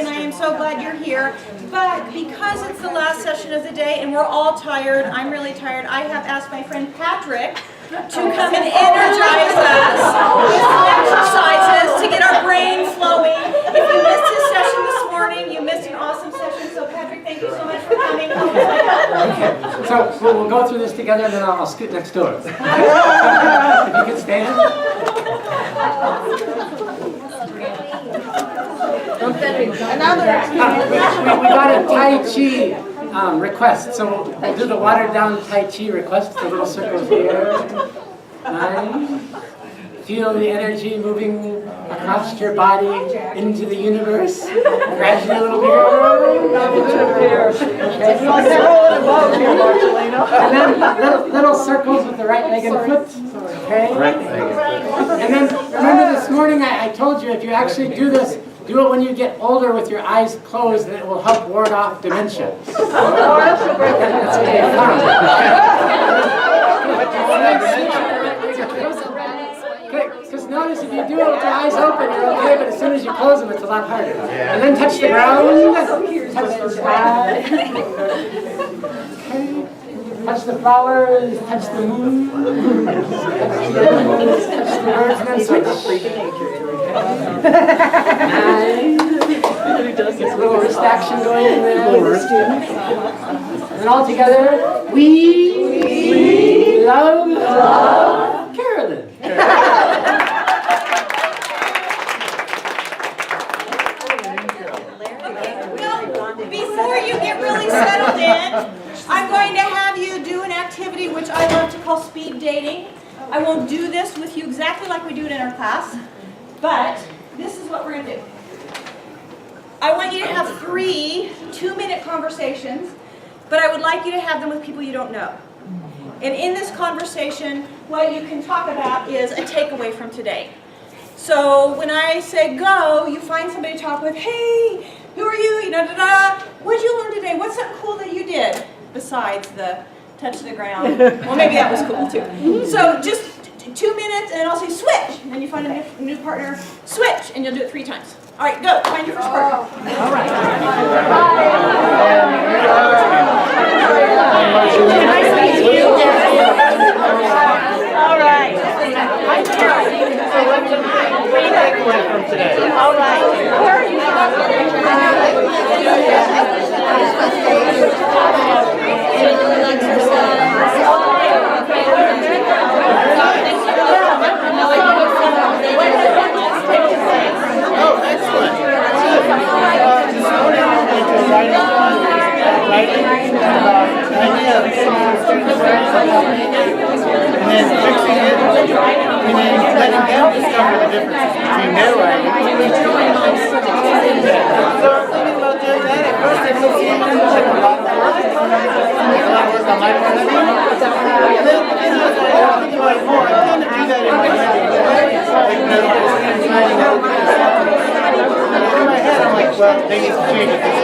and I am so glad you're here. But because it's the last session of the day and we're all tired, I'm really tired, I have asked my friend Patrick to come and energize us with some exercises to get our brain flowing. If you missed his session this morning, you missed an awesome session. So Patrick, thank you so much for coming. Okay, so we'll go through this together and then I'll scoot next door. If you could stand. We got a Tai Chi request, so we'll do the watered down Tai Chi request, the little circles here. Nice. Feel the energy moving across your body into the universe. Gradually a little bigger. And then little circles with the right leg and foot. Okay? And then remember this morning I told you if you actually do this, do it when you get older with your eyes closed and it will help ward off dementia. That's because notice if you do it with your eyes open, you're okay, but as soon as you close them, it's a lot harder. And then touch the ground, touch the sky, okay. Touch the flowers, touch the moon, touch the birds, and then switch. Nice. Get a little wrist action going in there. And then all together, we love Carolyn. Well, before you get really settled in, I'm going to have you do an activity which I love to call speed dating. I won't do this with you exactly like we do it in our class, but this is what we're going to do. I want you to have 3 2-minute conversations, but I would like you to have them with people you don't know. And in this conversation, what you can talk about is a takeaway from today. So when I say go, you find somebody to talk with, hey, who are you? What did you learn today? What's something cool that you did besides the touch the ground? Well, maybe that was cool too. So just 2 minutes, and I'll say switch. And then you find a new partner, switch, and you'll do it 3 times. All right, go. Find your first partner. All right. Nice to meet you. All right. So what do you take away from today? All right. Where are you Oh, excellent. And then fixing it, and then letting them discover the difference between their writing. So I'm thinking about doing that. At first it took me like a lot of work on my part of it. And then as I was thinking about it more, I tend to do that in my head. In my head, I'm like, well, they need to change it this way.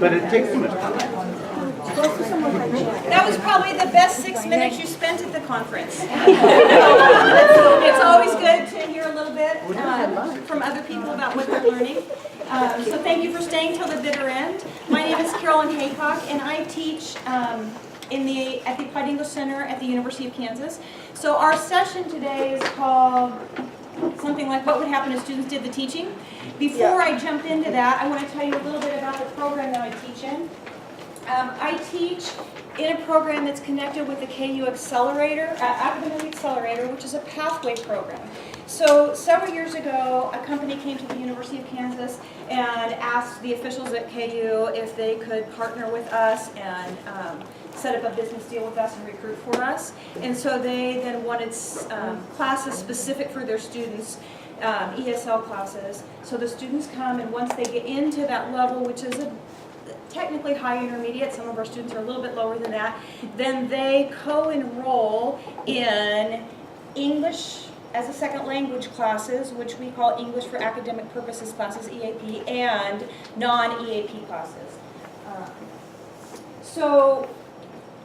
But it takes too much time. That was probably the best 6 minutes you spent at the conference. It's always good to hear a little bit from other people about what they're learning. So thank you for staying till the bitter end. My name is Carolyn Heacock, and I teach at the Applied English Center at the University of Kansas. So our session today is called something like what would happen if students did the teaching. Before I jump into that, I want to tell you a little bit about the program that I teach in. I teach in a program that's connected with the KU Accelerator, Academic Accelerator, which is a pathway program. So several years ago, a company came to the University of Kansas and asked the officials at KU if they could partner with us and set up a business deal with us and recruit for us. And so they then wanted classes specific for their students, ESL classes. So the students come, and once they get into that level, which is technically high intermediate, some of our students are a little bit lower than that, then they co-enroll in English as a second language classes, which we call English for Academic Purposes classes, EAP, and non-EAP classes. So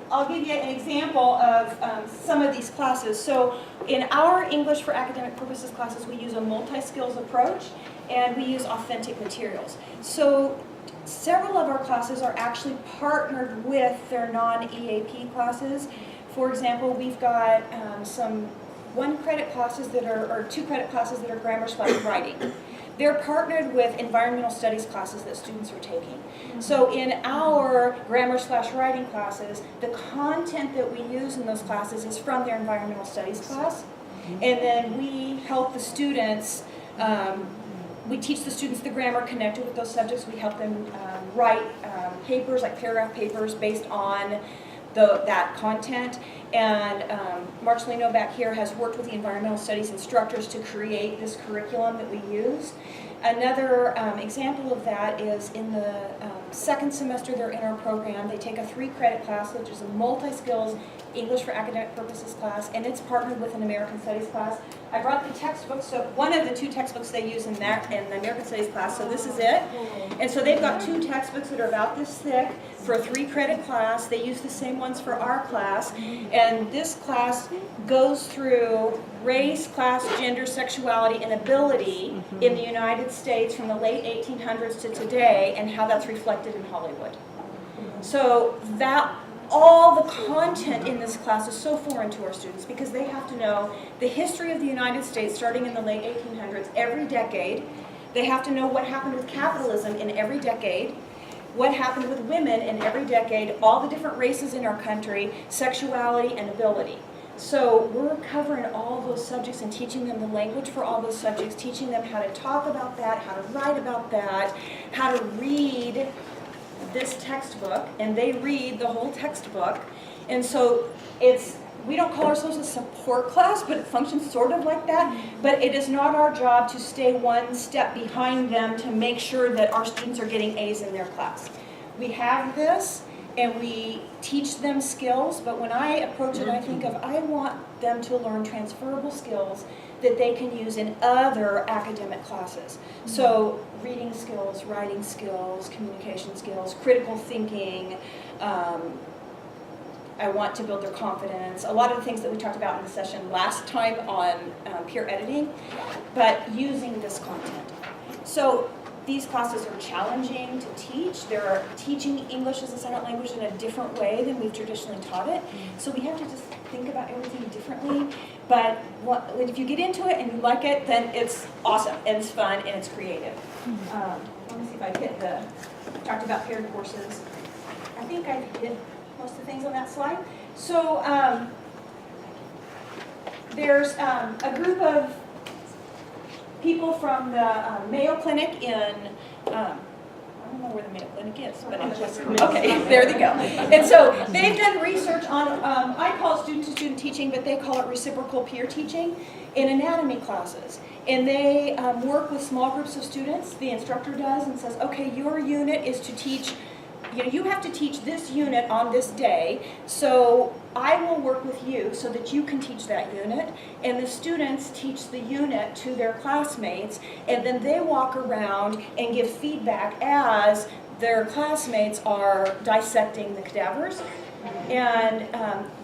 I'll give you an example of some of these classes. So in our English for Academic Purposes classes, we use a multi-skills approach, and we use authentic materials. So several of our classes are actually partnered with their non-EAP classes. For example, we've got some 1 credit classes that are, or 2 credit classes that are grammar/writing. They're partnered with environmental studies classes that students are taking. So in our grammar/writing classes, the content that we use in those classes is from their environmental studies class. And then we help the students, we teach the students the grammar connected with those subjects. We help them write papers, like paragraph papers, based on that content. And Marcelino back here has worked with the environmental studies instructors to create this curriculum that we use. Another example of that is in the second semester they're in our program, they take a 3 credit class, which is a multi-skills English for Academic Purposes class, and it's partnered with an American Studies class. I brought the textbooks, so one of the 2 textbooks they use in the American Studies class, so this is it. And so they've got 2 textbooks that are about this thick for a 3 credit class. They use the same ones for our class, and this class goes through race, class, gender, sexuality, and ability in the United States from the late 1800s to today, and how that's reflected in Hollywood. So that all the content in this class is so foreign to our students because they have to know the history of the United States starting in the late 1800s, every decade. They have to know what happened with capitalism in every decade, what happened with women in every decade, all the different races in our country, sexuality, and ability. So we're covering all those subjects and teaching them the language for all those subjects, teaching them how to talk about that, how to write about that, how to read this textbook, and they read the whole textbook. And so we don't call ourselves a support class, but it functions sort of like that. But it is not our job to stay 1 step behind them to make sure that our students are getting A's in their class. We have this, and we teach them skills, but when I approach it, I think of, I want them to learn transferable skills that they can use in other academic classes. So reading skills, writing skills, communication skills, critical thinking. I want to build their confidence. A lot of the things that we talked about in the session last time on peer editing, but using this content. So these classes are challenging to teach. They're teaching English as a second language in a different way than we've traditionally taught it. So we have to just think about everything differently. But if you get into it and you like it, then it's awesome, and it's fun, and it's creative. Let me see if I hit talked about paired courses. I think I hit most of the things on that slide. So there's a group of people from the Mayo Clinic in, I don't know where the Mayo Clinic is, but okay, there they go. And so they've done research on, I call it student-to-student teaching, but they call it reciprocal peer teaching in anatomy classes. And they work with small groups of students, the instructor does, and says, okay, your unit is to teach, you have to teach this unit on this day, so I will work with you so that you can teach that unit, and the students teach the unit to their classmates, and then they walk around and give feedback as their classmates are dissecting the cadavers. And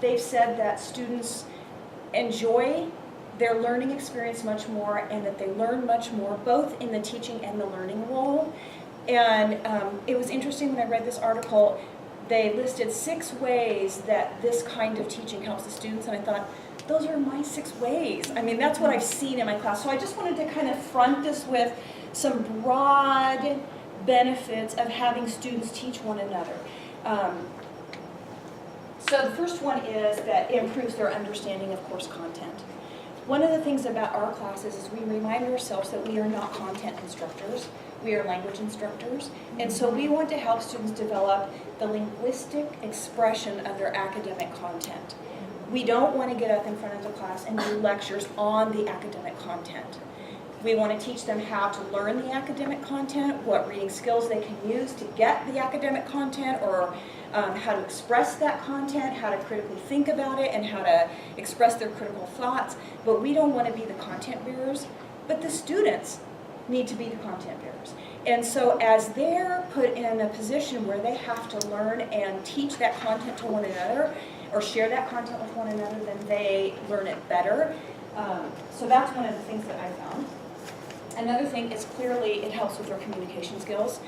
they've said that students enjoy their learning experience much more, and that they learn much more, both in the teaching and the learning role. And it was interesting when I read this article, they listed 6 ways that this kind of teaching helps the students, and I thought, those are my 6 ways. I mean, that's what I've seen in my class. So I just wanted to kind of front this with some broad benefits of having students teach one another. So the first one is that it improves their understanding of course content. One of the things about our classes is we remind ourselves that we are not content instructors, we are language instructors, and so we want to help students develop the linguistic expression of their academic content. We don't want to get up in front of the class and do lectures on the academic content. We want to teach them how to learn the academic content, what reading skills they can use to get the academic content, or how to express that content, how to critically think about it, and how to express their critical thoughts. But we don't want to be the content bearers, but the students need to be the content bearers. And so as they're put in a position where they have to learn and teach that content to one another, or share that content with one another, then they learn it better. So that's one of the things that I found. Another thing is clearly it helps with their communication skills.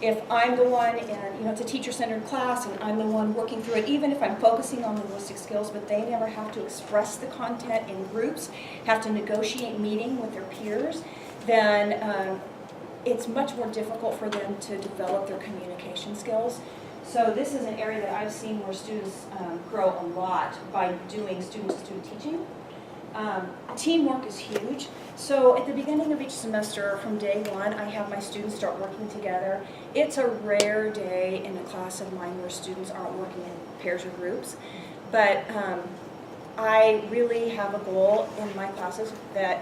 If I'm the one, and it's a teacher-centered class, and I'm the one working through it, even if I'm focusing on linguistic skills, but they never have to express the content in groups, have to negotiate meeting with their peers, then it's much more difficult for them to develop their communication skills. So this is an area that I've seen where students grow a lot by doing student-to-student teaching. Teamwork is huge. So at the beginning of each semester, from day one, I have my students start working together. It's a rare day in a class of mine where students aren't working in pairs or groups. But I really have a goal in my classes that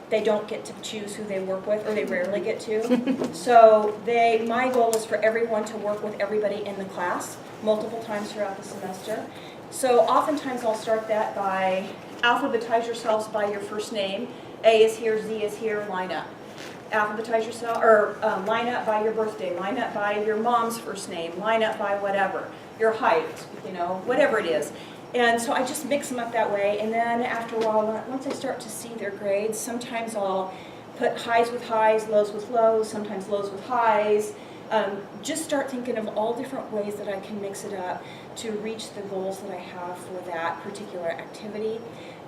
they don't get to choose who they work with, or they rarely get to. So my goal is for everyone to work with everybody in the class multiple times throughout the semester. So oftentimes I'll start that by alphabetize yourselves by your first name. A is here, Z is here, line up. Alphabetize yourself, or line up by your birthday, line up by your mom's first name, line up by whatever, your height, whatever it is. And so I just mix them up that way, and then after a while, once I start to see their grades, sometimes I'll put highs with highs, lows with lows, sometimes lows with highs. Just start thinking of all different ways that I can mix it up to reach the goals that I have for that particular activity.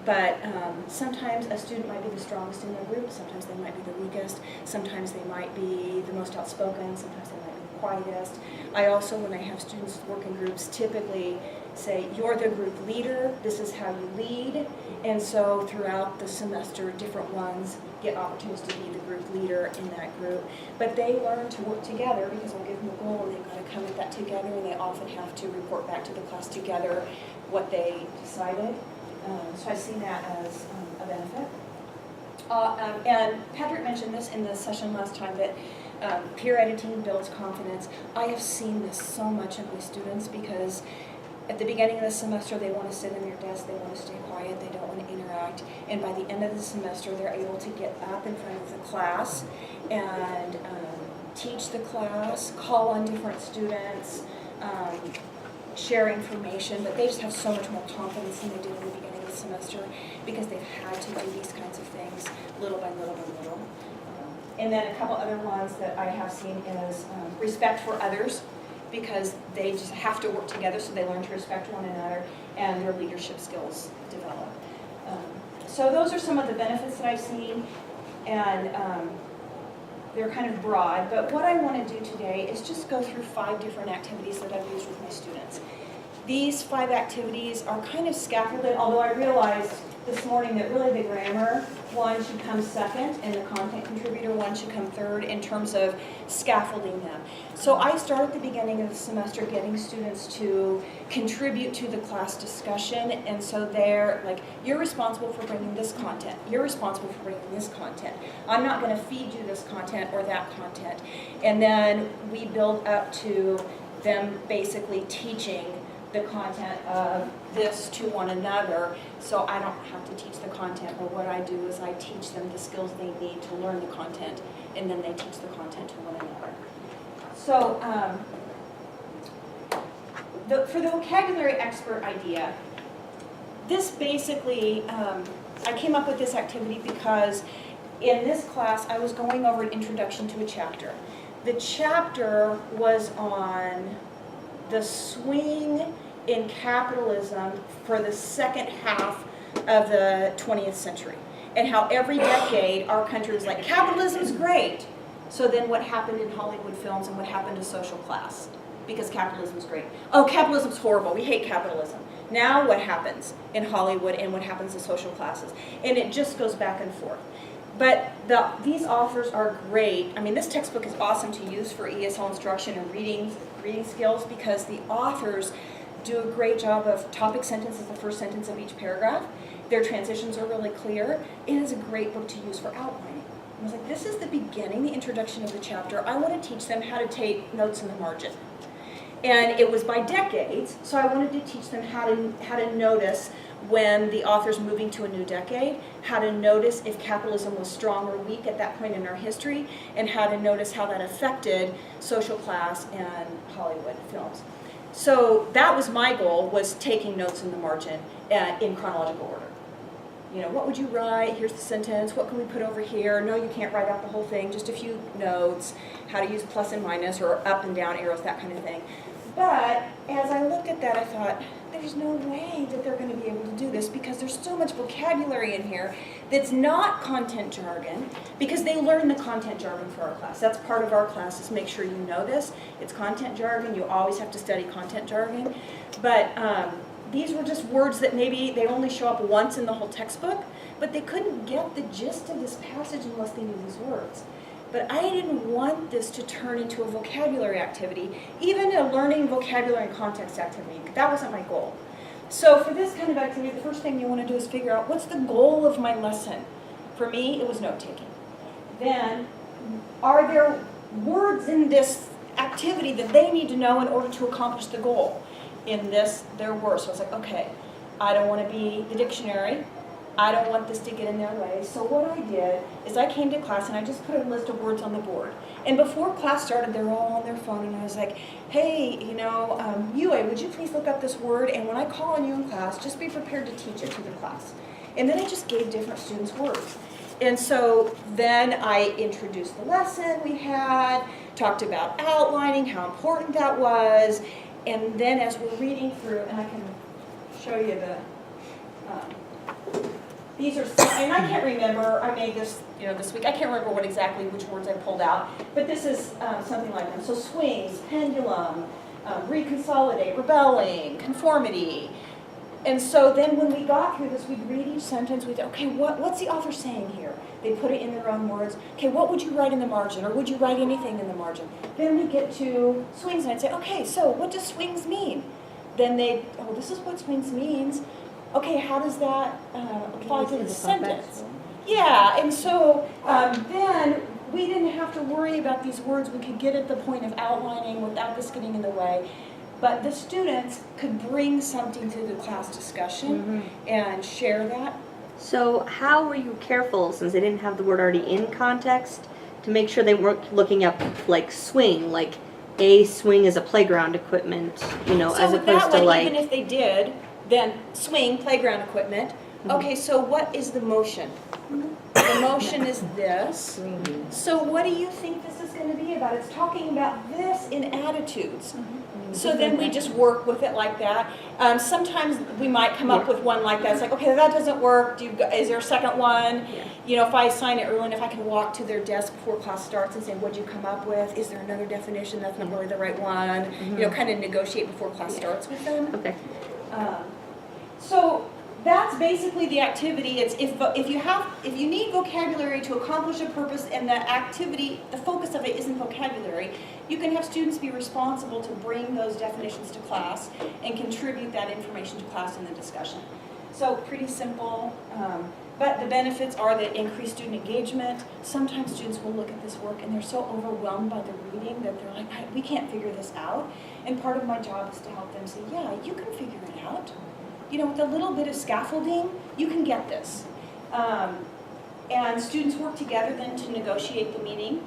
But sometimes a student might be the strongest in their group, sometimes they might be the weakest, sometimes they might be the most outspoken, sometimes they might be the quietest. I also, when I have students work in groups, typically say, you're the group leader, this is how you lead. And so throughout the semester, different ones get opportunities to be the group leader in that group. But they learn to work together because I'll give them a goal and they've got to come at that together, and they often have to report back to the class together what they decided. So I've seen that as a benefit. And Patrick mentioned this in the session last time, that peer editing builds confidence. I have seen this so much in my students because at the beginning of the semester, they want to sit in their desk, they want to stay quiet, they don't want to interact. And by the end of the semester, they're able to get up in front of the class and teach the class, call on different students, share information, but they just have so much more confidence than they did in the beginning of the semester because they've had to do these kinds of things little by little by little. And then a couple other ones that I have seen is respect for others, because they just have to work together, so they learn to respect one another, and their leadership skills develop. So those are some of the benefits that I've seen, and they're kind of broad, but what I want to do today is just go through 5 different activities that I've used with my students. These 5 activities are kind of scaffolded, although I realized this morning that really the grammar one should come second and the content contributor one should come third in terms of scaffolding them. So I start at the beginning of the semester getting students to contribute to the class discussion, and so they're like, you're responsible for bringing this content, you're responsible for bringing this content, I'm not going to feed you this content or that content. And then we build up to them basically teaching the content of this to one another, so I don't have to teach the content, but what I do is I teach them the skills they need to learn the content, and then they teach the content to one another. So for the vocabulary expert idea, this basically, I came up with this activity because in this class I was going over an introduction to a chapter. The chapter was on the swing in capitalism for the second half of the 20th century, and how every decade our country was like, capitalism's great. So then what happened in Hollywood films and what happened to social class. because capitalism's great. Oh, capitalism's horrible. We hate capitalism. Now what happens in Hollywood and what happens in social classes? And it just goes back and forth. But these authors are great. I mean, this textbook is awesome to use for ESL instruction and reading skills because the authors do a great job of topic sentence as the first sentence of each paragraph. Their transitions are really clear. It is a great book to use for outlining. I was like, this is the beginning, the introduction of the chapter. I want to teach them how to take notes in the margin. And it was by decades, so I wanted to teach them how to notice when the author's moving to a new decade, how to notice if capitalism was strong or weak at that point in our history, and how to notice how that affected social class and Hollywood films. So that was my goal, was taking notes in the margin in chronological order. You know, what would you write? Here's the sentence. What can we put over here? No, you can't write out the whole thing, just a few notes, how to use plus and minus or up and down arrows, that kind of thing. But as I looked at that, I thought, there's no way that they're going to be able to do this because there's so much vocabulary in here that's not content jargon, because they learn the content jargon for our class. That's part of our class, is make sure you know this. It's content jargon. You always have to study content jargon. But these were just words that maybe they only show up once in the whole textbook, but they couldn't get the gist of this passage unless they knew these words. But I didn't want this to turn into a vocabulary activity, even a learning vocabulary and context activity. That wasn't my goal. So for this kind of activity, the first thing you want to do is figure out, what's the goal of my lesson? For me, it was note-taking. Then, are there words in this activity that they need to know in order to accomplish the goal? In this, there were. So I was like, okay, I don't want to be the dictionary. I don't want this to get in their way. So what I did is I came to class and I just put a list of words on the board. And before class started, they were all on their phone, and I was like, hey, you know, Yue, would you please look up this word? And when I call on you in class, just be prepared to teach it to the class. And then I just gave different students words. And so then I introduced the lesson we had, talked about outlining, how important that was. And then as we're reading through, and I can show you the, these are, and I can't remember, I made this, this week, I can't remember which words I pulled out, but this is something like them. So swings, pendulum, reconsolidate, rebelling, conformity. And so then when we got through this, we'd read each sentence, we'd, okay, what's the author saying here? They'd put it in their own words. Okay, what would you write in the margin? Or would you write anything in the margin? Then we get to swings, and I'd say, okay, so what does swings mean? Then this is what swings means. Okay, how does that apply to the sentence? Yeah, and so then we didn't have to worry about these words. We could get at the point of outlining without this getting in the way. But the students could bring something to the class discussion and share that. So how were you careful, since they didn't have the word already in context, to make sure they weren't looking up like swing, like a swing is a playground equipment, as opposed to like... even if they did, then swing, playground equipment. Okay, so what is the motion? The motion is this. So what do you think this is going to be about? It's talking about this in attitudes. So then we just work with it like that. Sometimes we might come up with one like that. It's like, okay, that doesn't work. Is there a second one? If I assign it early, and if I can walk to their desk before class starts and say, what'd you come up with? Is there another definition that's not really the right one? Kind of negotiate before class starts with them. Okay. So that's basically the activity. It's if you need vocabulary to accomplish a purpose, and the activity, the focus of it isn't vocabulary, you can have students be responsible to bring those definitions to class and contribute that information to class in the discussion. So pretty simple, but the benefits are that increased student engagement. Sometimes students will look at this work and they're so overwhelmed by the reading that they're like, we can't figure this out. And part of my job is to help them say, yeah, you can figure it out. With a little bit of scaffolding, you can get this. And students work together then to negotiate the meaning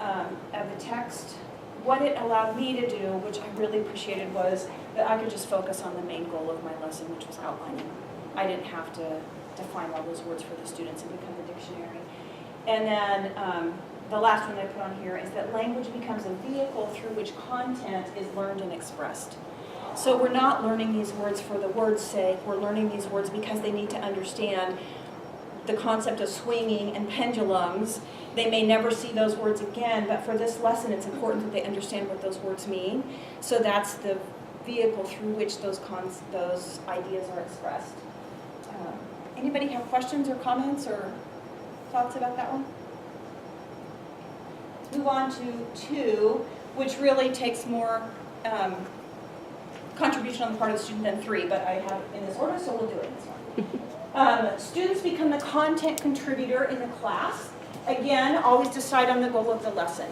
of the text. What it allowed me to do, which I really appreciated, was that I could just focus on the main goal of my lesson, which was outlining. I didn't have to define all those words for the students and become a dictionary. And then the last one I put on here is that language becomes a vehicle through which content is learned and expressed. So we're not learning these words for the word's sake. We're learning these words because they need to understand the concept of swinging and pendulums They may never see those words again, but for this lesson, it's important that they understand what those words mean. So that's the vehicle through which those ideas are expressed. Anybody have questions or comments or thoughts about that one? Let's move on to 2, which really takes more contribution on the part of the student than 3, but I have it in this order, so we'll do it in this one. Students become the content contributor in the class. Again, always decide on the goal of the lesson.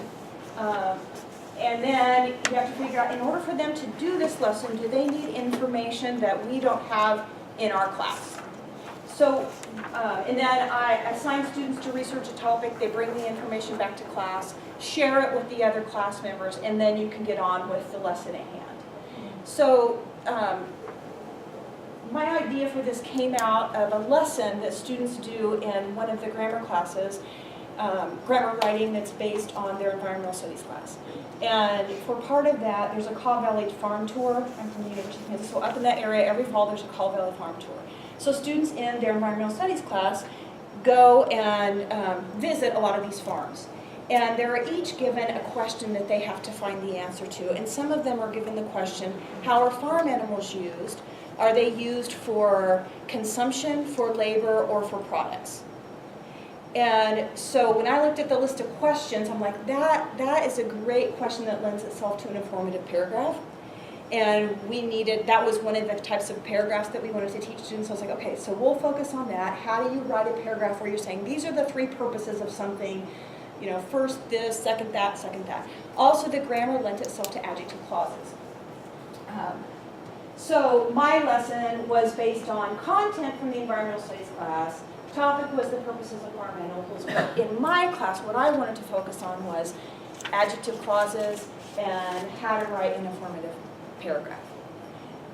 And then you have to figure out, in order for them to do this lesson, do they need information that we don't have in our class? So, and then I assign students to research a topic, they bring the information back to class, share it with the other class members, and then you can get on with the lesson at hand. So, my idea for this came out of a lesson that students do in one of the grammar classes, grammar writing that's based on their environmental studies class. And for part of that, there's a Kaw Valley farm tour. I'm from the University of Kansas, so up in that area, every fall there's a Kaw Valley farm tour. So students in their environmental studies class go and visit a lot of these farms. And they're each given a question that they have to find the answer to. And some of them are given the question, how are farm animals used? Are they used for consumption, for labor, or for products? And so when I looked at the list of questions, I'm like, that is a great question that lends itself to an informative paragraph. And that was one of the types of paragraphs that we wanted to teach students. So I was like, okay, so we'll focus on that. How do you write a paragraph where you're saying, these are the 3 purposes of something, you know, first this, second that, second that. Also, the grammar lent itself to adjective clauses. So my lesson was based on content from the environmental studies class. Topic was the purposes of farm animals. But in my class, what I wanted to focus on was adjective clauses and how to write an informative paragraph.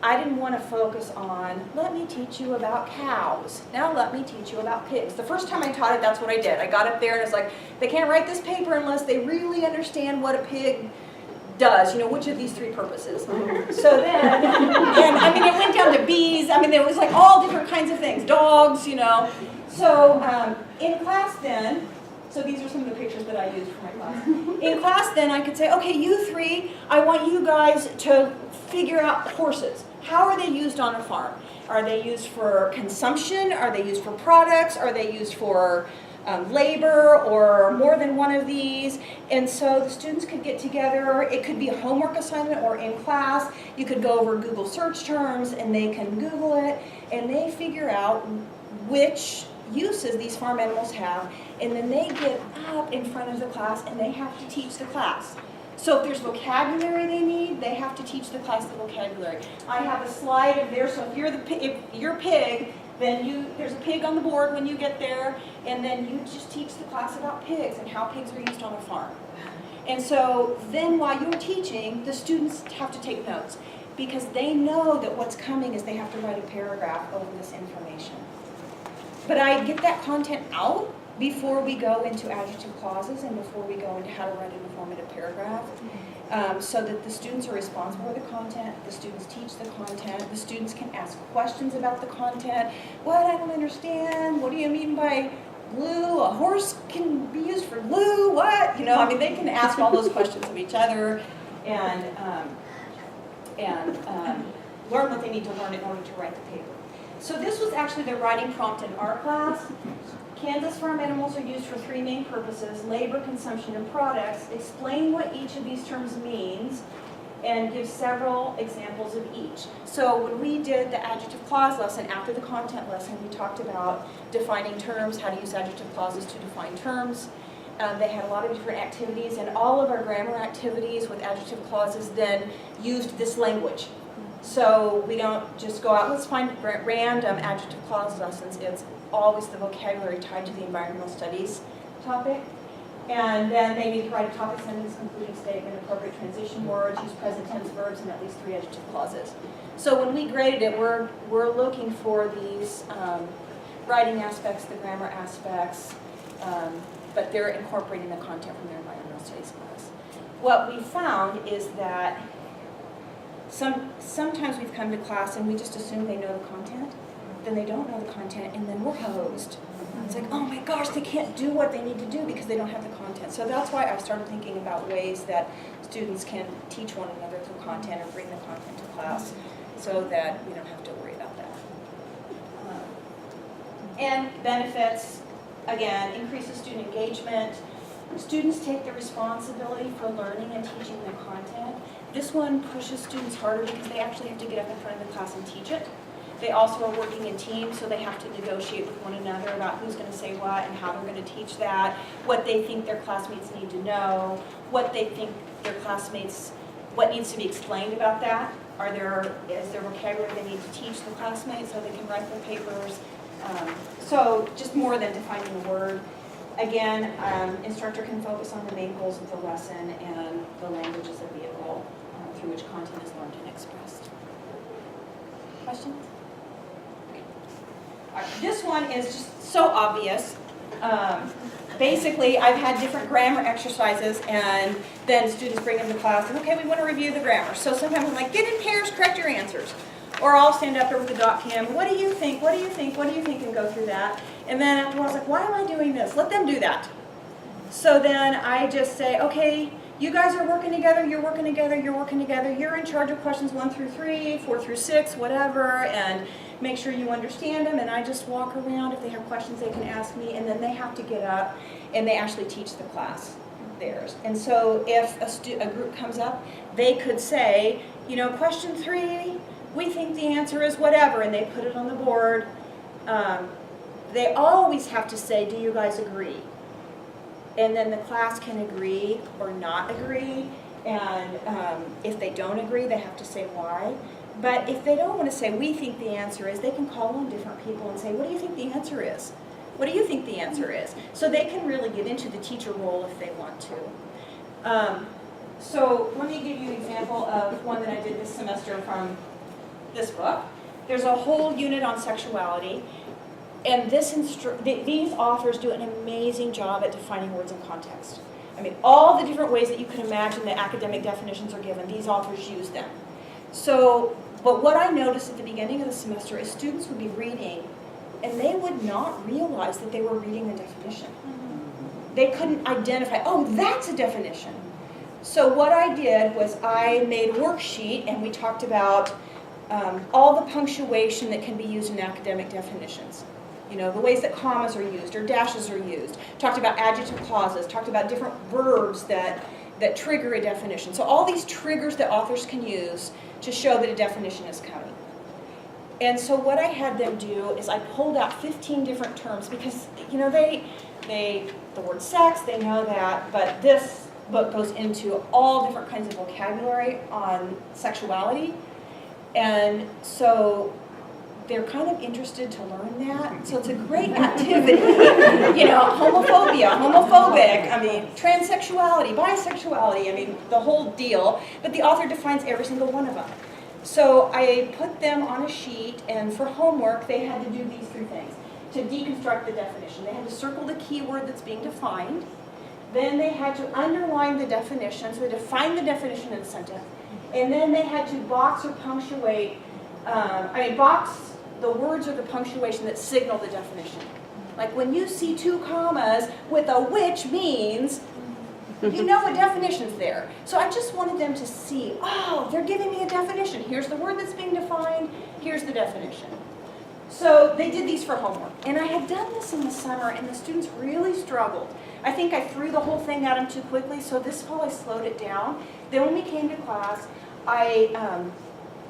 I didn't want to focus on, let me teach you about cows. Now let me teach you about pigs. The first time I taught it, that's what I did. I got up there and it's like, they can't write this paper unless they really understand what a pig does, you know, which of these 3 purposes. So then, and I mean, it went down to bees. I mean, there was like all different kinds of things, dogs, you know. So in class then, so these are some of the pictures that I used for my class. In class then, I could say, okay, you 3, I want you guys to figure out horses. How are they used on a farm? Are they used for consumption? Are they used for products? Are they used for labor, or more than one of these? And so the students could get together. It could be a homework assignment or in class. You could go over Google search terms and they can Google it and they figure out which uses these farm animals have, and then they get up in front of the class and they have to teach the class. So if there's vocabulary they need, they have to teach the class the vocabulary. I have a slide of there, so if you're pig, then there's a pig on the board when you get there, and then you just teach the class about pigs and how pigs are used on a farm. And so then while you're teaching, the students have to take notes, because they know that what's coming is they have to write a paragraph over this information. But I get that content out before we go into adjective clauses and before we go into how to write an informative paragraph, so that the students are responsible for the content, the students teach the content, the students can ask questions about the content. What? I don't understand. What do you mean by glue? A horse can be used for glue? What? You know, I mean, they can ask all those questions of each other and learn what they need to learn in order to write the paper. So this was actually the writing prompt in our class. Kansas farm animals are used for 3 main purposes: labor, consumption, and products. Explain what each of these terms means and give several examples of each. So when we did the adjective clause lesson, after the content lesson, we talked about defining terms, how to use adjective clauses to define terms. They had a lot of different activities, and all of our grammar activities with adjective clauses then used this language. So we don't just go out, let's find random adjective clause lessons. It's always the vocabulary tied to the environmental studies topic. And then they need to write a topic sentence, concluding statement, appropriate transition words, use present tense verbs, and at least 3 adjective clauses. So when we graded it, we're looking for these writing aspects, the grammar aspects, but they're incorporating the content from their environmental studies class. What we found is that sometimes we've come to class and we just assume they know the content, then they don't know the content, and then we're hosed. It's like, oh my gosh, they can't do what they need to do because they don't have the content. So that's why I started thinking about ways that students can teach one another through content or bring the content to class so that we don't have to worry about that. And benefits, again, increases student engagement. Students take the responsibility for learning and teaching the content. This one pushes students harder because they actually have to get up in front of the class and teach it. They also are working in teams, so they have to negotiate with one another about who's going to say what and how they're going to teach that, what they think their classmates need to know, what they think their classmates, what needs to be explained about that. Is there vocabulary they need to teach the classmates so they can write their papers? So just more than defining the word. Again, instructor can focus on the main goals of the lesson, and the language is a vehicle through which content is learned and expressed. Questions? All right, this one is just so obvious. Basically, I've had different grammar exercises, and then students bring them to class, and okay, we want to review the grammar. So sometimes I'm like, get in pairs, correct your answers. Or I'll stand up there with the dot cam, what do you think, what do you think, what do you think, and go through that. And then after a while, I was like, why am I doing this? Let them do that. So then I just say, okay, you guys are working together, you're working together, you're working together, you're in charge of questions 1 through 3, 4 through 6, whatever, and make sure you understand them, and I just walk around. If they have questions, they can ask me, and then they have to get up, and they actually teach the class theirs. And so if a group comes up, they could say, you know, question 3, we think the answer is whatever, and they put it on the board. They always have to say, do you guys agree? And then the class can agree or not agree, and if they don't agree, they have to say why. But if they don't want to say, we think the answer is, they can call on different people and say, what do you think the answer is? What do you think the answer is? So they can really get into the teacher role if they want to. So let me give you an example of one that I did this semester from this book. There's a whole unit on sexuality, and these authors do an amazing job at defining words in context. I mean, all the different ways that you can imagine that academic definitions are given, these authors use them. So, but what I noticed at the beginning of the semester is students would be reading, and they would not realize that they were reading the definition. They couldn't identify, oh, that's a definition. So what I did was I made a worksheet, and we talked about all the punctuation that can be used in academic definitions. You know, the ways that commas are used or dashes are used. Talked about adjective clauses, talked about different verbs that trigger a definition. So all these triggers that authors can use to show that a definition is coming. And so what I had them do is I pulled out 15 different terms because, you know, the word sex, they know that, but this book goes into all different kinds of vocabulary on sexuality. And so they're kind of interested to learn that. So it's a great activity. You know, homophobia, homophobic, I mean, transsexuality, bisexuality, I mean, the whole deal. But the author defines every single one of them. So I put them on a sheet, and for homework, they had to do these 3 things. To deconstruct the definition, they had to circle the keyword that's being defined. Then they had to underline the definition, so they define the definition in a sentence. And then they had to box or punctuate, box the words or the punctuation that signal the definition. Like when you see 2 commas with a which means, you know a definition's there. So I just wanted them to see, oh, they're giving me a definition. Here's the word that's being defined, here's the definition. So they did these for homework. And I had done this in the summer, and the students really struggled. I think I threw the whole thing at them too quickly, so this fall I slowed it down. Then when we came to class, I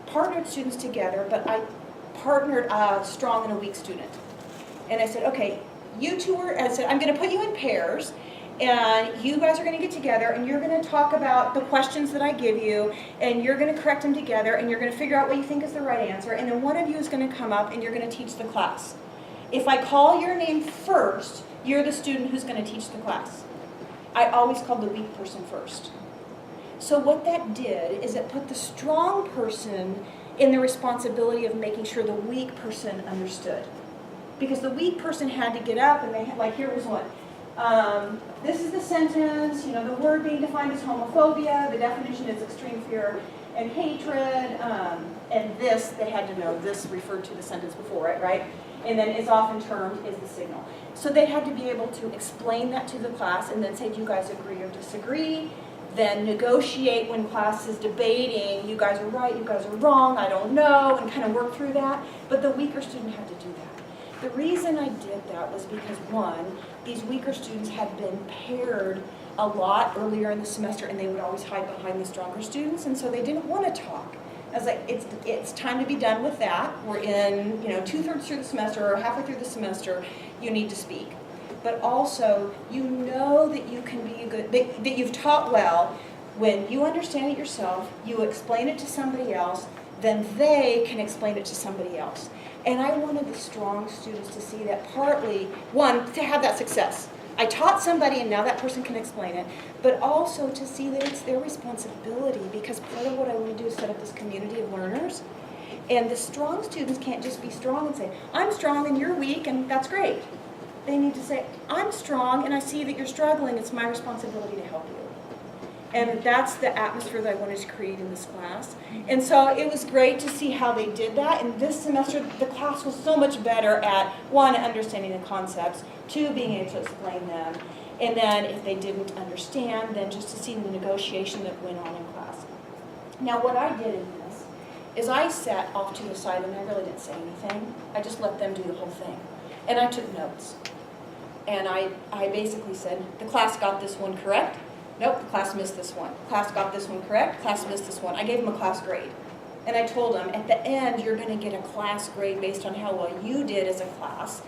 partnered students together, but I partnered a strong and a weak student. And I said, okay, you two I said, I'm going to put you in pairs, and you guys are going to get together, and you're going to talk about the questions that I give you, and you're going to correct them together, and you're going to figure out what you think is the right answer, and then one of you is going to come up, and you're going to teach the class. If I call your name first, you're the student who's going to teach the class. I always called the weak person first. So what that did is it put the strong person in the responsibility of making sure the weak person understood. Because the weak person had to get up, and they had, like, here was one. This is the sentence, you know, the word being defined as homophobia, the definition is extreme fear and hatred, and this, they had to know, this referred to the sentence before it, right? and then is often termed is the signal. So they had to be able to explain that to the class and then say, do you guys agree or disagree? Then negotiate when class is debating, you guys are right, you guys are wrong, I don't know, and kind of work through that. But the weaker student had to do that. The reason I did that was because, one, these weaker students had been paired a lot earlier in the semester, and they would always hide behind the stronger students, and so they didn't want to talk. I was like, it's time to be done with that. We're in, 2/3 through the semester or halfway through the semester. You need to speak. But also, you know that you can be that you've taught well when you understand it yourself, you explain it to somebody else, then they can explain it to somebody else. And I wanted the strong students to see that partly, one, to have that success. I taught somebody and now that person can explain it, but also to see that it's their responsibility, because part of what I want to do is set up this community of learners. And the strong students can't just be strong and say, I'm strong and you're weak and that's great. They need to say, I'm strong and I see that you're struggling, it's my responsibility to help you. And that's the atmosphere that I wanted to create in this class. And so it was great to see how they did that. And this semester, the class was so much better at, one, understanding the concepts, two, being able to explain them. And then if they didn't understand, then just to see the negotiation that went on in class. Now what I did in this is I sat off to the side and I really didn't say anything. I just let them do the whole thing. And I took notes. And I basically said, the class got this one correct. Nope, the class missed this one. Class got this one correct, class missed this one. I gave them a class grade. And I told them, at the end, you're going to get a class grade based on how well you did as a class.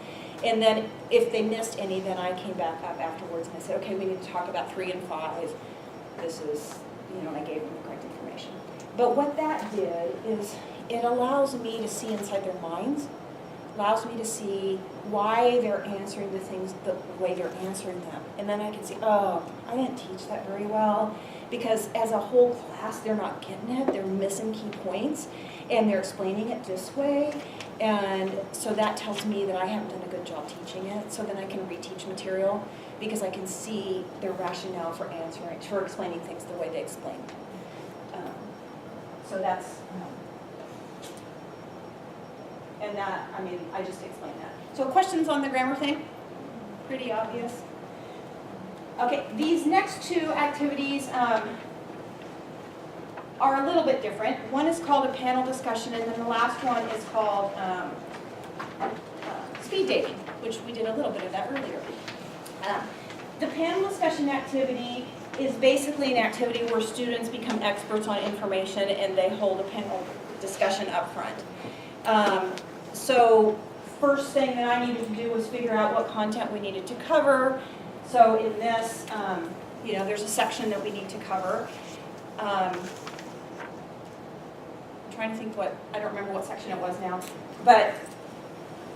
And then if they missed any, then I came back up afterwards and I said, okay, we need to talk about 3 and 5. This is, I gave them the correct information. But what that did is it allows me to see inside their minds, allows me to see why they're answering the things the way they're answering them. And then I can see, oh, I didn't teach that very well, because as a whole class, they're not getting it, they're missing key points, and they're explaining it this way. And so that tells me that I haven't done a good job teaching it, so then I can reteach material, because I can see their rationale for explaining things the way they explain. So that's, and that, I just explained that. So questions on the grammar thing? Pretty obvious. Okay, these next two activities are a little bit different. One is called a panel discussion, and then the last one is called speed dating, which we did a little bit of that earlier. The panel discussion activity is basically an activity where students become experts on information and they hold a panel discussion up front. So first thing that I needed to do was figure out what content we needed to cover. So in this, there's a section that we need to cover. I'm trying to think I don't remember what section it was now, but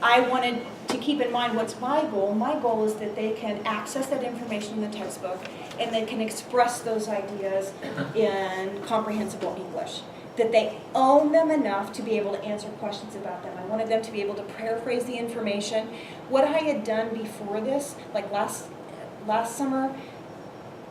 I wanted to keep in mind what's my goal. My goal is that they can access that information in the textbook and they can express those ideas in comprehensible English. That they own them enough to be able to answer questions about them. I wanted them to be able to paraphrase the information. What I had done before this, like last summer,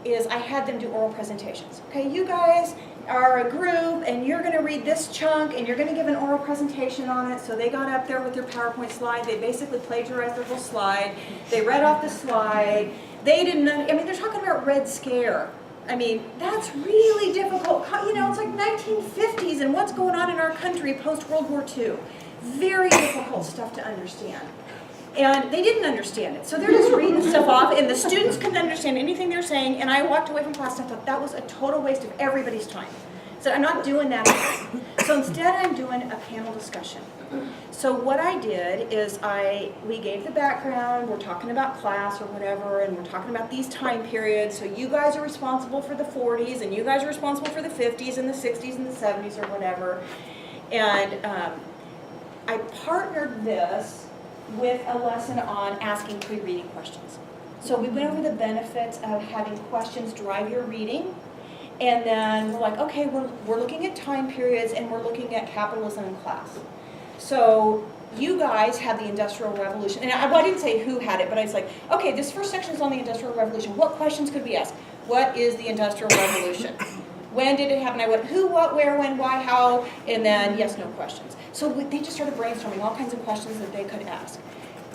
is I had them do oral presentations. Okay, you guys are a group and you're going to read this chunk and you're going to give an oral presentation on it. So they got up there with their PowerPoint slide. They basically plagiarized their whole slide. They read off the slide. They didn't, they're talking about Red Scare. That's really difficult. It's like 1950s and what's going on in our country post-World War II. Very difficult stuff to understand. And they didn't understand it. So they're just reading stuff off, and the students couldn't understand anything they're saying, and I walked away from class and I thought that was a total waste of everybody's time. So I'm not doing that again. So instead I'm doing a panel discussion. So what I did is we gave the background, we're talking about class or whatever, and we're talking about these time periods. So you guys are responsible for the 40s, and you guys are responsible for the 50s and the 60s and the 70s or whatever. And I partnered this with a lesson on asking pre-reading questions. So we went over the benefits of having questions drive your reading. And then we're like, okay, we're looking at time periods and we're looking at capitalism in class. So you guys had the Industrial Revolution, and I didn't say who had it, but I was like, okay, this first section is on the Industrial Revolution. What questions could we ask? What is the Industrial Revolution? When did it happen? I went, who, what, where, when, why, how, and then yes, no questions. So they just started brainstorming all kinds of questions that they could ask.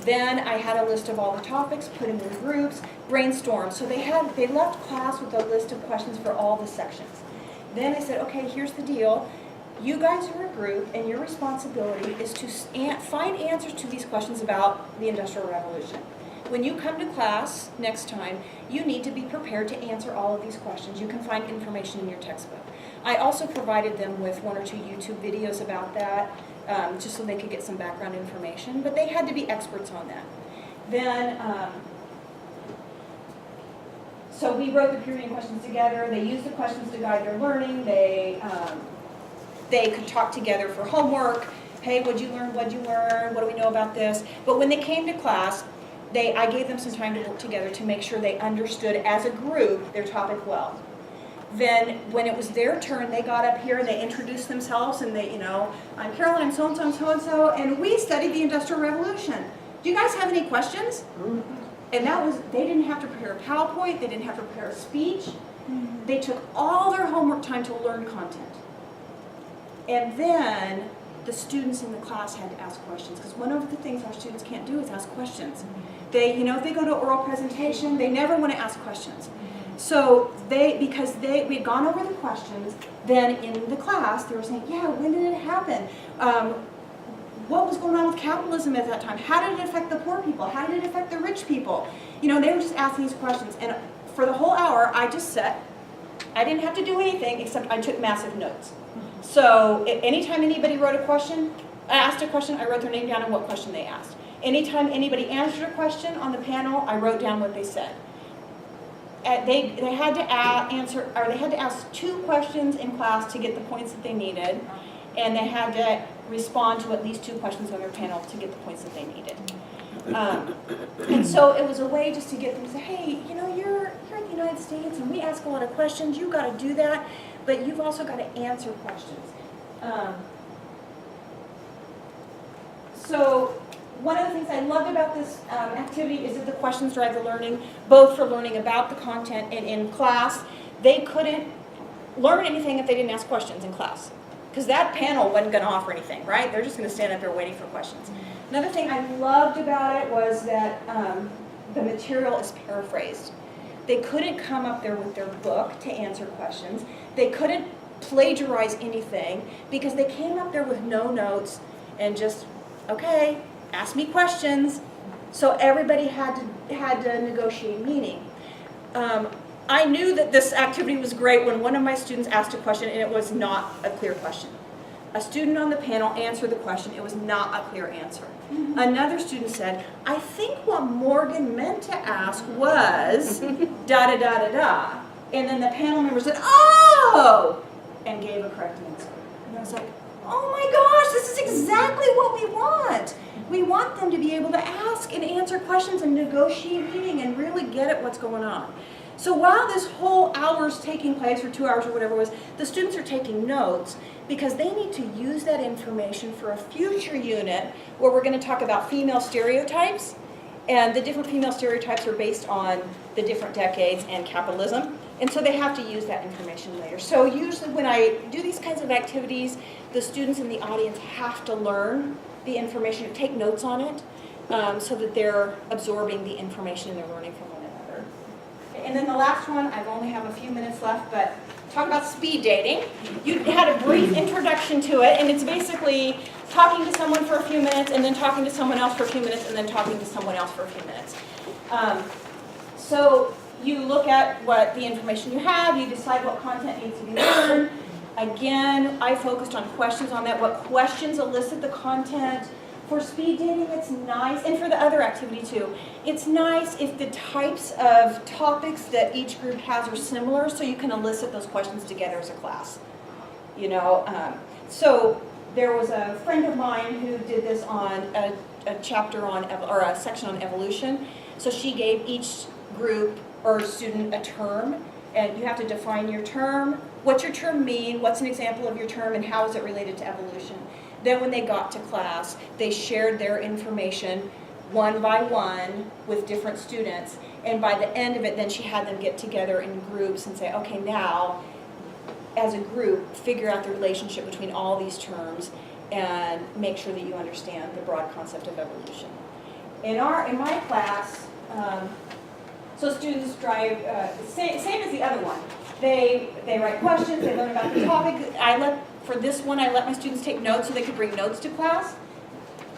Then I had a list of all the topics, put them in groups, brainstorm. So they left class with a list of questions for all the sections. Then I said, okay, here's the deal. You guys are a group, and your responsibility is to find answers to these questions about the Industrial Revolution. When you come to class next time, you need to be prepared to answer all of these questions. You can find information in your textbook. I also provided them with 1 or 2 YouTube videos about that, just so they could get some background information, but they had to be experts on that. Then, so we wrote the period questions together. They used the questions to guide their learning. They could talk together for homework. Hey, what'd you learn? What'd you learn? What do we know about this? But when they came to class, I gave them some time to work together to make sure they understood as a group their topic well. Then when it was their turn, they got up here and they introduced themselves and they, I'm Carolyn, I'm so-and-so, I'm so-and-so, and we studied the Industrial Revolution. Do you guys have any questions? And they didn't have to prepare a PowerPoint, they didn't have to prepare a speech. They took all their homework time to learn content. And then the students in the class had to ask questions, because one of the things our students can't do is ask questions. If they go to oral presentation, they never want to ask questions. So because we had gone over the questions, then in the class they were saying, yeah, when did it happen? What was going on with capitalism at that time? How did it affect the poor people? How did it affect the rich people? They were just asking these questions. And for the whole hour, I just sat. I didn't have to do anything except I took massive notes. So anytime anybody asked a question, I wrote their name down and what question they asked. Anytime anybody answered a question on the panel, I wrote down what they said. They had to ask 2 questions in class to get the points that they needed, and they had to respond to at least 2 questions on their panel to get the points that they needed. And so it was a way just to get them to say, hey, you're in the United States and we ask a lot of questions. You've got to do that, but you've also got to answer questions. So one of the things I loved about this activity is that the questions drive the learning, both for learning about the content and in class. They couldn't learn anything if they didn't ask questions in class, because that panel wasn't going to offer anything, right? They're just going to stand up there waiting for questions. Another thing I loved about it was that the material is paraphrased. They couldn't come up there with their book to answer questions. They couldn't plagiarize anything because they came up there with no notes and just, okay, ask me questions. So everybody had to negotiate meaning. I knew that this activity was great when one of my students asked a question and it was not a clear question. A student on the panel answered the question. It was not a clear answer. Another student said, I think what Morgan meant to ask was da-da-da-da-da. And then the panel member said, oh, and gave a correct answer. And I was like, oh my gosh, this is exactly what we want. We want them to be able to ask and answer questions and negotiate meaning and really get at what's going on. So while this whole hour's taking place, or 2 hours or whatever it was, the students are taking notes because they need to use that information for a future unit where we're going to talk about female stereotypes. And the different female stereotypes are based on the different decades and capitalism. And so they have to use that information later. So usually when I do these kinds of activities, the students in the audience have to learn the information, take notes on it, so that they're absorbing the information and they're learning from one another. And then the last one, I only have a few minutes left, but talk about speed dating. You had a brief introduction to it, and it's basically talking to someone for a few minutes, and then talking to someone else for a few minutes, and then talking to someone else for a few minutes. So you look at what the information you have, you decide what content needs to be learned. Again, I focused on questions on that, what questions elicit the content. For speed dating, it's nice, and for the other activity too, it's nice if the types of topics that each group has are similar, so you can elicit those questions together as a class. So there was a friend of mine who did this on a chapter on, or a section on evolution. So she gave each group or student a term, and you have to define your term. What's your term mean? What's an example of your term, and how is it related to evolution? Then when they got to class, they shared their information one by one with different students. And by the end of it, then she had them get together in groups and say, okay, now as a group, figure out the relationship between all these terms and make sure that you understand the broad concept of evolution. In my class, so students drive, same as the other one. They write questions, they learn about the topic. For this one, I let my students take notes so they could bring notes to class.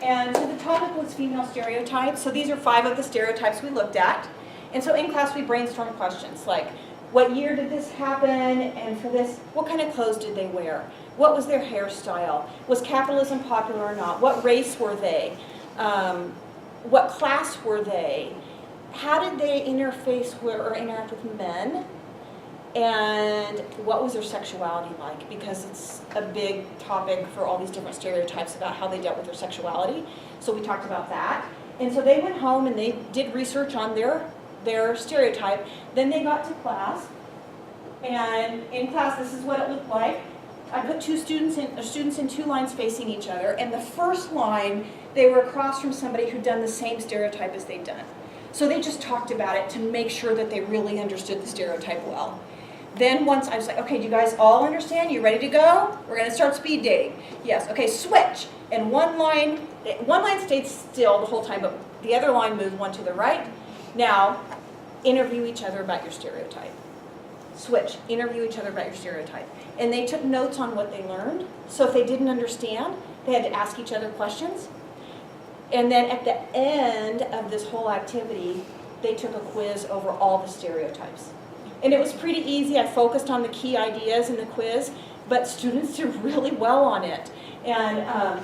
And so the topic was female stereotypes. So these are 5 of the stereotypes we looked at. And so in class we brainstormed questions like, what year did this happen? And for this, what kind of clothes did they wear? What was their hairstyle? Was capitalism popular or not? What race were they? What class were they? How did they interface or interact with men? And what was their sexuality like? Because it's a big topic for all these different stereotypes about how they dealt with their sexuality. So we talked about that. And so they went home and they did research on their stereotype. Then they got to class. And in class, this is what it looked like. I put students in 2 lines facing each other. And the first line, they were across from somebody who'd done the same stereotype as they'd done. So they just talked about it to make sure that they really understood the stereotype well. Then once I was like, okay, do you guys all understand? You ready to go? We're going to start speed dating. Yes. Okay, switch. And one line stayed still the whole time, but the other line moved one to the right. Now, interview each other about your stereotype. Switch. Interview each other about your stereotype. And they took notes on what they learned. So if they didn't understand, they had to ask each other questions. And then at the end of this whole activity, they took a quiz over all the stereotypes. And it was pretty easy. I focused on the key ideas in the quiz, but students did really well on it. And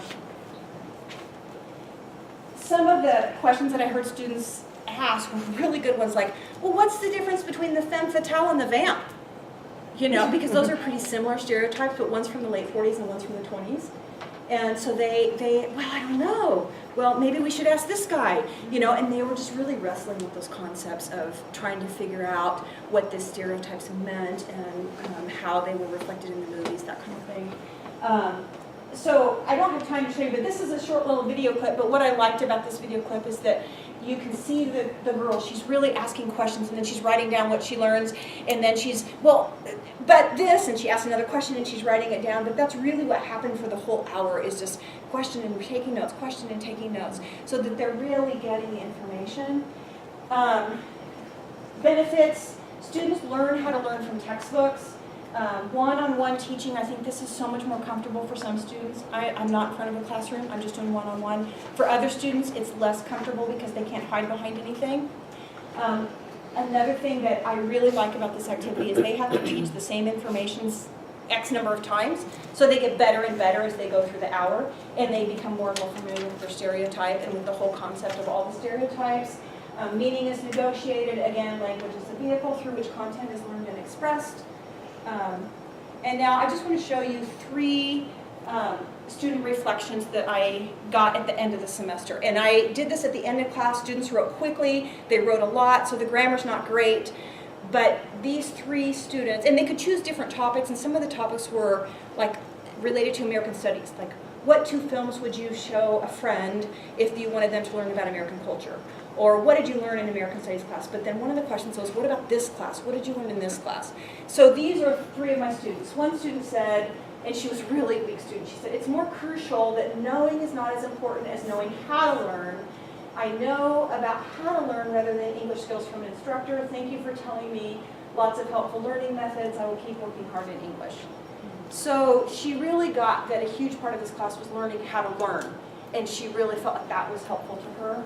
some of the questions that I heard students ask were really good ones, like, well, what's the difference between the femme fatale and the vamp? You know, because those are pretty similar stereotypes, but one's from the late 40s and one's from the 20s. And so well, I don't know. Well, maybe we should ask this guy, you know, and they were just really wrestling with those concepts of trying to figure out what the stereotypes meant and how they were reflected in the movies, that kind of thing. So I don't have time to show you, but this is a short little video clip, but what I liked about this video clip is that you can see the girl, she's really asking questions, and then she's writing down what she learns, and then she's, well, but this, and she asks another question, and she's writing it down, but that's really what happened for the whole hour, is just question and taking notes, question and taking notes, so that they're really getting the information. Benefits, students learn how to learn from textbooks. One-on-one teaching, I think this is so much more comfortable for some students. I'm not in front of a classroom, I'm just doing one-on-one. For other students, it's less comfortable because they can't hide behind anything. Another thing that I really like about this activity is they have to teach the same information X number of times, so they get better and better as they go through the hour, and they become more and more familiar with their stereotype and with the whole concept of all the stereotypes. Meaning is negotiated, again, language is the vehicle through which content is learned and expressed. And now I just want to show you 3 student reflections that I got at the end of the semester. And I did this at the end of class. Students wrote quickly, they wrote a lot, so the grammar's not great. But these 3 students, and they could choose different topics, and some of the topics were like related to American studies, like what 2 films would you show a friend if you wanted them to learn about American culture? Or what did you learn in American Studies class? But then one of the questions was, what about this class? What did you learn in this class? So these are 3 of my students. One student said, and she was a really weak student, she said, it's more crucial that knowing is not as important as knowing how to learn. I know about how to learn rather than English skills from an instructor. Thank you for telling me lots of helpful learning methods. I will keep working hard in English. So she really got that a huge part of this class was learning how to learn. And she really felt like that was helpful to her.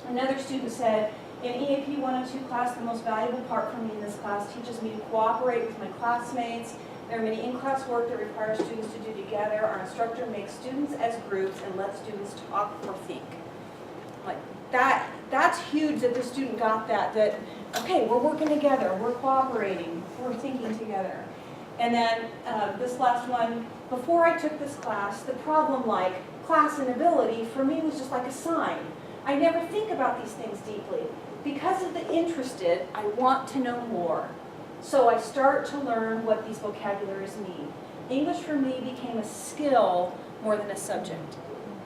Another student said, in EAP 102 class, the most valuable part for me in this class teaches me to cooperate with my classmates. There are many in-class work that requires students to do together. Our instructor makes students as groups and lets students talk or think. Like that's huge that the student got that, okay, we're working together, we're cooperating, we're thinking together. And then this last one, before I took this class, the problem like class and ability for me was just like a sign. I never think about these things deeply. Because of the interested, I want to know more. So I start to learn what these vocabularies mean. English for me became a skill more than a subject.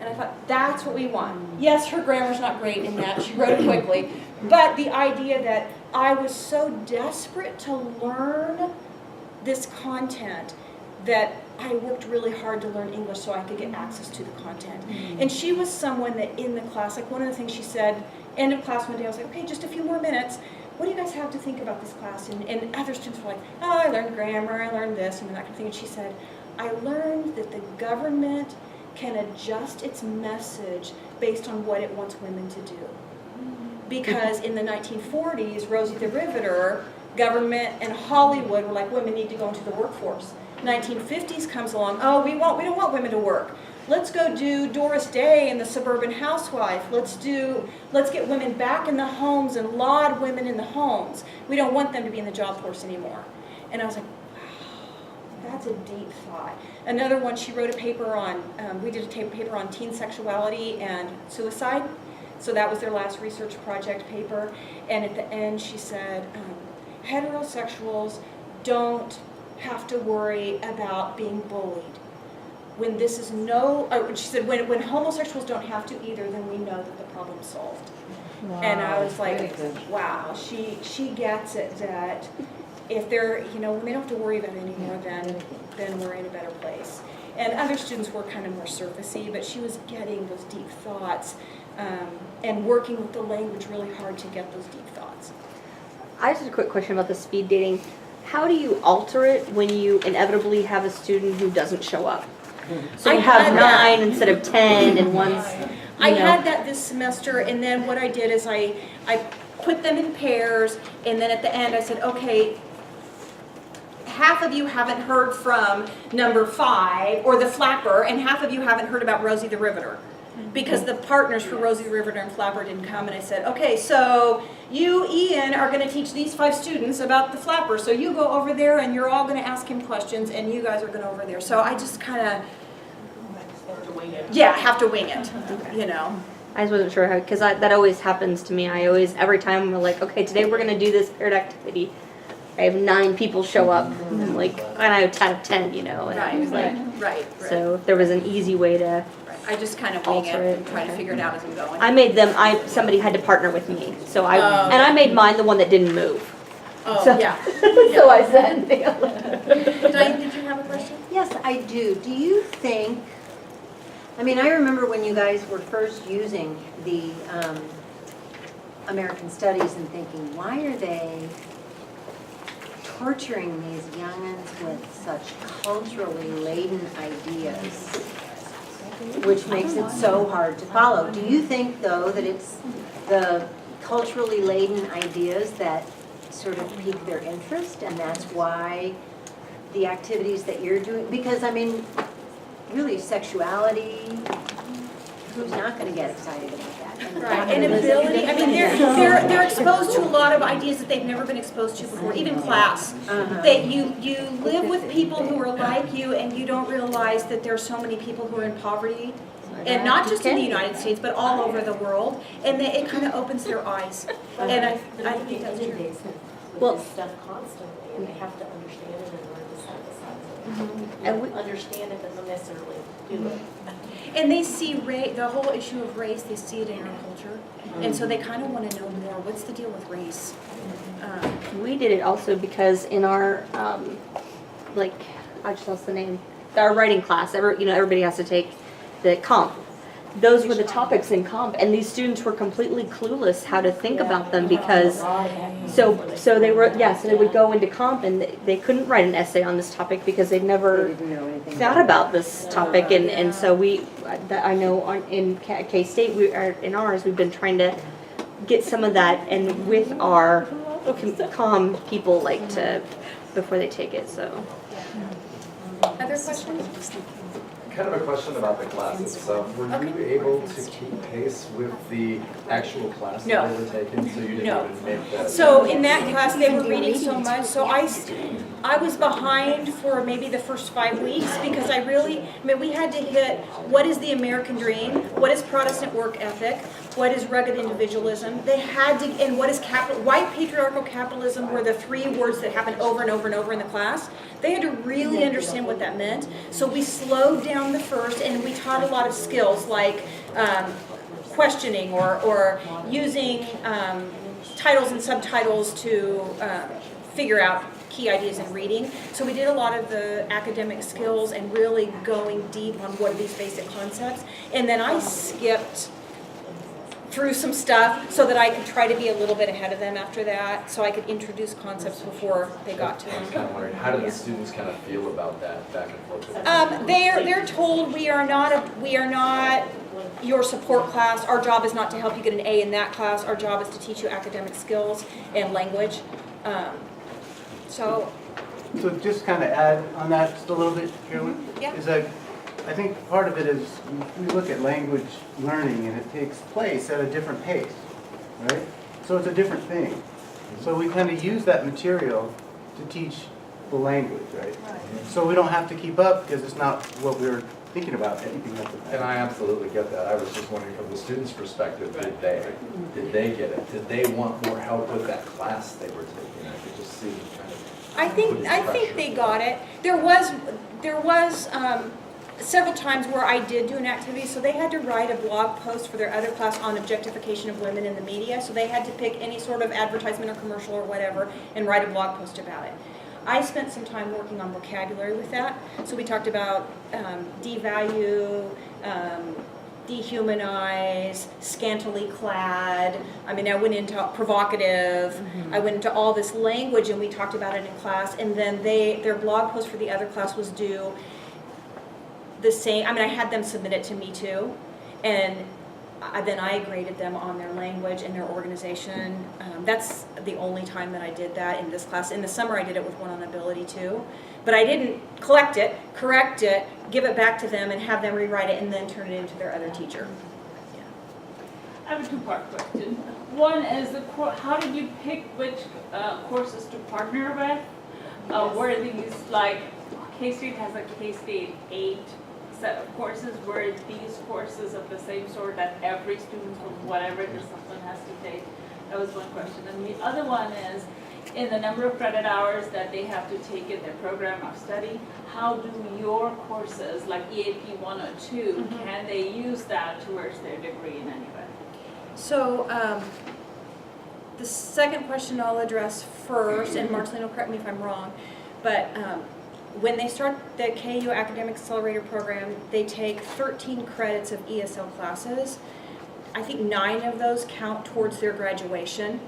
And I thought, that's what we want. Yes, her grammar's not great in that, she wrote it quickly, but the idea that I was so desperate to learn this content that I worked really hard to learn English so I could get access to the content. And she was someone that in the class, like one of the things she said, end of class one day, I was like, okay, just a few more minutes. What do you guys have to think about this class? And other students were like, oh, I learned grammar, I learned this, and that kind of thing. And she said, I learned that the government can adjust its message based on what it wants women to do. Because in the 1940s, Rosie the Riveter, government and Hollywood were like, women need to go into the workforce. 1950s comes along, oh, we don't want women to work. Let's go do Doris Day and the Suburban Housewife. Let's get women back in the homes and laud women in the homes. We don't want them to be in the job force anymore. And I was like, wow, that's a deep thought. Another one, she wrote a paper on, we did a paper on teen sexuality and suicide. So that was their last research project paper. And at the end she said, heterosexuals don't have to worry about being bullied. When this is she said, when homosexuals don't have to either, then we know that the problem's solved. Wow. And I was like, wow, she gets it, that if they're, when they don't have to worry about it anymore, then we're in a better place. And other students were kind of more surfacey, but she was getting those deep thoughts and working with the language really hard to get those deep thoughts. I just had a quick question about the speed dating. How do you alter it when you inevitably have a student who doesn't show up? So you have 9 instead of 10 and one's, I had that this semester, and then what I did is I put them in pairs, and then at the end I said, okay, half of you haven't heard from number 5 or the flapper, and half of you haven't heard about Rosie the Riveter. Because the partners for Rosie the Riveter and Flapper didn't come, and I said, okay, so you, Ian, are going to teach these 5 students about the Flapper. So you go over there, and you're all going to ask him questions, and you guys are going over there. So I just kind of, have to wing it, I just wasn't sure how, because that always happens to me. Every time we're like, okay, today we're going to do this paired activity. I have 9 people show up, and I have 10 of 10, and I was like, right. So if there was an easy way to I just kind of wing it and try to figure it out as I'm going. I made them, somebody had to partner with me, so I made mine the one that didn't move. Oh, So- yeah. So I said, Diane, did you have a question? Yes, I do. Do you think, I remember when you guys were first using the American Studies and thinking, why are they torturing these youngins with such culturally laden ideas, which makes it so hard to follow? Do you think, though, that it's the culturally laden ideas that sort of pique their interest, and that's why the activities that you're doing, because really sexuality, who's not going to get excited about that? Right, and ability, they're exposed to a lot of ideas that they've never been exposed to before, even class. That you live with people who are like you, and you don't realize that there's so many people who are in poverty, and not just in the United States, but all over the world, and that it kind of opens their eyes. And I think that's true. Well, stuff constantly, and they have to understand it and learn to synthesize it. And we understand it doesn't necessarily do it. And they see the whole issue of race, they see it in our culture, and so they kind of want to know more. What's the deal with race? we did it also because in our, I just lost the name, our writing class, everybody has to take the comp. Those were the topics in comp, and these students were completely clueless how to think about them because, so they would go into comp and they couldn't write an essay on this topic because they'd never thought about this topic, and so I know in K-State, in ours, we've been trying to get some of that, and with our comm people before they take it, so. Other questions? Kind of a question about the class itself. Were you able to keep pace with the actual class No. that they were taking? So you didn't No. even make that? So in that class, they were reading so much, so I was behind for maybe the first 5 weeks because we had to hit what is the American dream, what is Protestant work ethic, what is rugged individualism. They had to, and what is white patriarchal capitalism were the 3 words that happened over and over and over in the class. They had to really understand what that meant. So we slowed down the first, and we taught a lot of skills like questioning or using titles and subtitles to figure out key ideas in reading. So we did a lot of the academic skills and really going deep on what are these basic concepts. And then I skipped through some stuff so that I could try to be a little bit ahead of them after that, so I could introduce concepts before they got to I was them. kind of wondering, how do the students kind of feel about that back and forth? They're told we are not your support class. Our job is not to help you get an A in that class. Our job is to teach you academic skills and language. So just kind of add on that just a little bit, Carolyn, Yeah. is that I think part of it is we look at language learning and it takes place at a different pace, right? So it's a different thing. So we kind of use that material to teach the language, right? So we don't have to keep up because it's not what we were thinking about keeping up with. And I absolutely get that. I was just wondering from the students' perspective, did they get it? Did they want more help with that class they were taking? I could just see them kind of. I think they got it. There was several times where I did do an activity, so they had to write a blog post for their other class on objectification of women in the media. So they had to pick any sort of advertisement or commercial or whatever and write a blog post about it. I spent some time working on vocabulary with that. So we talked about devalue, dehumanize, scantily clad. I mean, I went into provocative. I went into all this language and we talked about it in class. And then their blog post for the other class was due the same. I mean, I had them submit it to me too. And then I graded them on their language and their organization. That's the only time that I did that in this class. In the summer, I did it with one on ability too. But I didn't collect it, correct it, give it back to them, and have them rewrite it, and then turn it into their other teacher. I have a two-part question. One is, how did you pick which courses to partner with? Were these like, K-State has a K-State 8 set of courses, were these courses of the same sort that every student from whatever discipline has to take? That was one question. And the other one is, in the number of credit hours that they have to take in their program of study, how do your courses, like EAP 102, can they use that towards their degree in any way? So the second question I'll address first, and Marcelino, correct me if I'm wrong, but when they start the KU Academic Accelerator program, they take 13 credits of ESL classes. I think 9 of those count towards their graduation.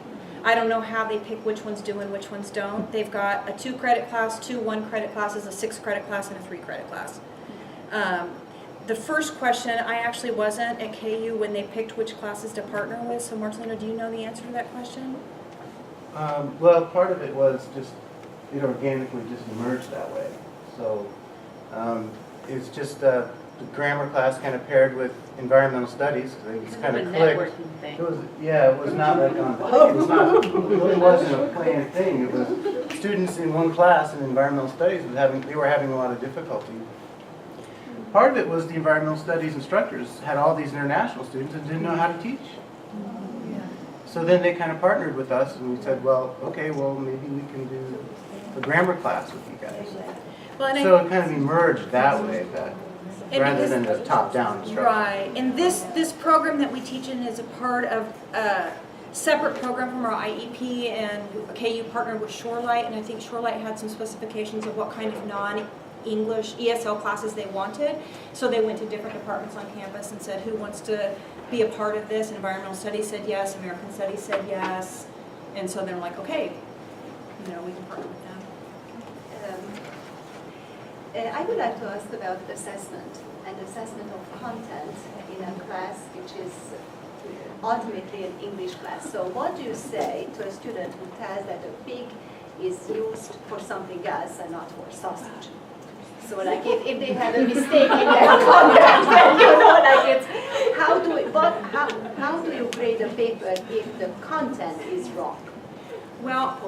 I don't know how they pick which ones do and which ones don't. They've got a 2-credit class, 2 1-credit classes, a 6-credit class, and a 3-credit class. The first question, I actually wasn't at KU when they picked which classes to partner with, so Marcelino, do you know the answer to that question? Well, part of it was just, it organically just emerged that way. So it's just the grammar class kind of paired with environmental studies. It's kind of clicked. It was, yeah, it was not like on, it really wasn't a planned thing. It was students in one class in environmental studies they were having a lot of difficulty. Part of it was the environmental studies instructors had all these international students and didn't know how to teach. So then they kind of partnered with us and we said, well, okay, well maybe we can do a grammar class with you guys. Well, So it kind of emerged that way, rather than the top-down instruction. Right, and this program that we teach in is a part of a separate program from our IEP, and KU partnered with Shorelight, and I think Shorelight had some specifications of what kind of non-English ESL classes they wanted. So they went to different departments on campus and said, who wants to be a part of this? Environmental Studies said yes, American Studies said yes, and so they're like, okay, we can partner with them. I would like to ask about assessment and assessment of content in a class which is ultimately an English class. So what do you say to a student who tells that a pig is used for something else and not for sausage? So like if they have a mistake in their content, then like it's, how do you grade a paper if the content is wrong? Well,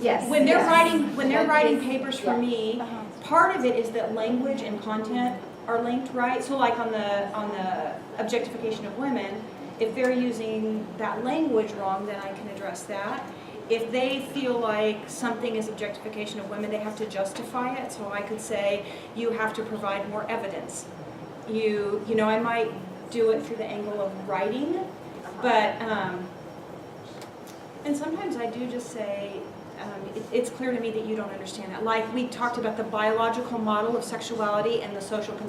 Yes. when they're writing papers for me, part of it is that language and content are linked, right? So like on the objectification of women, if they're using that language wrong, then I can address that. If they feel like something is objectification of women, they have to justify it. So I could say, you have to provide more evidence. I might do it through the angle of writing, but and sometimes I do just say, it's clear to me that you don't understand that. Like, we talked about the biological model of sexuality and the social construct.